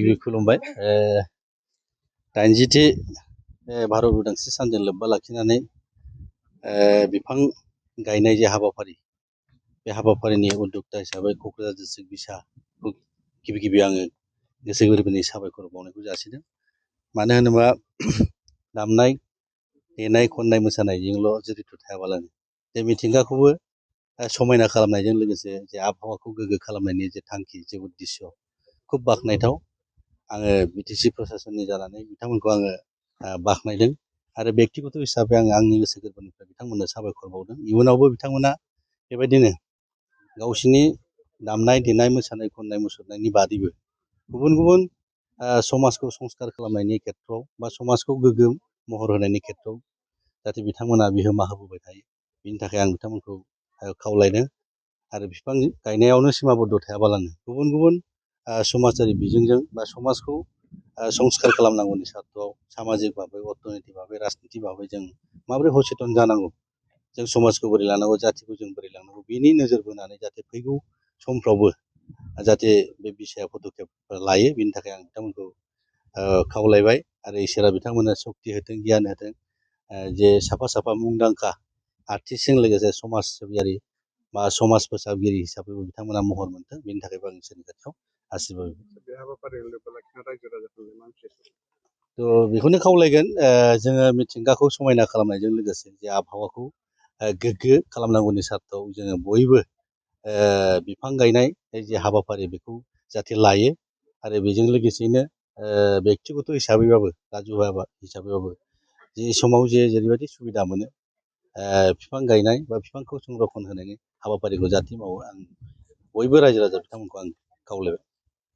गिबि खुलुमबाय 80थि भारत उदांस्रि सानजों लोब्बा लाखिनानै बिफां गायनाय जे हाबाफारि बे हाबाफारिनि उद्यक्ता हिसाबै क'क्राझार डिस्ट्रिक्ट बिसाखौ गिबि आङो गोसो गोरबोनि साबायखर बावनायखौ जासिदों। मानो होनोबा दामनाय देनाय खननाय मोसानायजोंल' जड़ित थायाबालानो जे मिथिंगाखौबो समायना खालामनायजों लोगोसे जे आबहावाखौ गोग्गो खालामनायनि जे थांखि जे उद्देश्य खुब बाख्नायथाव। आङो बिटिसि प्रसासननि जानानै बिथांमोनखौ आङो बाख्नायदों आरो बेक्तिगत हिसाबै आङो आंनि गोसो गोरबोनिफ्राय बिथांमोननो साबायखर बावदों। इयुनावबो बिथांमोना बेबायदिनो गावसिनि दामनाय देनाय मोसानाय खननाय मुसुरनायनि बादैबो गुबुन गुबुन समाजखौ संस्कार खालामनायनि खेथ्रआव बा समाजखौ गोग्गो महर होनायनि खेथ्रआव जाहाथे बिथांमोना बिहोमा होबोबाय थायो, बिनि थाखाय आं बिथांमोनखौ खावलायदों। आरो बिफां गायनायावनो सिमाबद्ध थायाबालानो गुबुन गुबुन समाजारि बिजोंजों बा समाजखौ संस्कार खालामनांगौनि सार्थआव सामाजिक भाबै अर्थनैतिक भाबै राजनितिक भाबै जों माबोरै सचेतन जानांगौ, जों समाजखौ बोरै लानांगौ, जातिखौ जों बोरै लानांगौ, बिनि नोजोर बोनानै जाहाथे फैगौ समफ्रावबो जाहाथे बे बिसाया पदक्षेप लायो, बिनि थाखाय आं बिथांमोनखौ खावलायबाय। आरो इसोरा बिथांमोननो सक्ति होथों, गियान होथों, जे साफा साफा मुंदांखा आर्टिस्टजों लोगोसे समाज सिबियारि बा समाज फोसाबगिरि हिसाबैबो बिथांमोना महर मोनथों, बेनि थाखायबो आं इसोरनि खाथियाव आसिरबाद थ' बेखौनो खावलायगोन जोङो मिथिंगाखौ समायना खालामनायजों लोगोसे जे आबहावाखौ गोग्गो खालामनांगौनि सार्थआव जोङो बयबो बिफां गायनाय जे हाबाफारि बेखौ जाहाथे लायो। आरो बेजों लोगोसेयैनो बेक्तिगत हिसाबैबाबो राजुहुवा हिसाबैबाबो जे समाव जेरैबायदि सुबिदा मोनो बिफां गायनाय बा बिफांखौ संरक्षण होनायनि हाबाफारिखौ जाहाथे मावो, आं बयबो रायजो राजा बिथांमोनखौ आं खावलायबाय।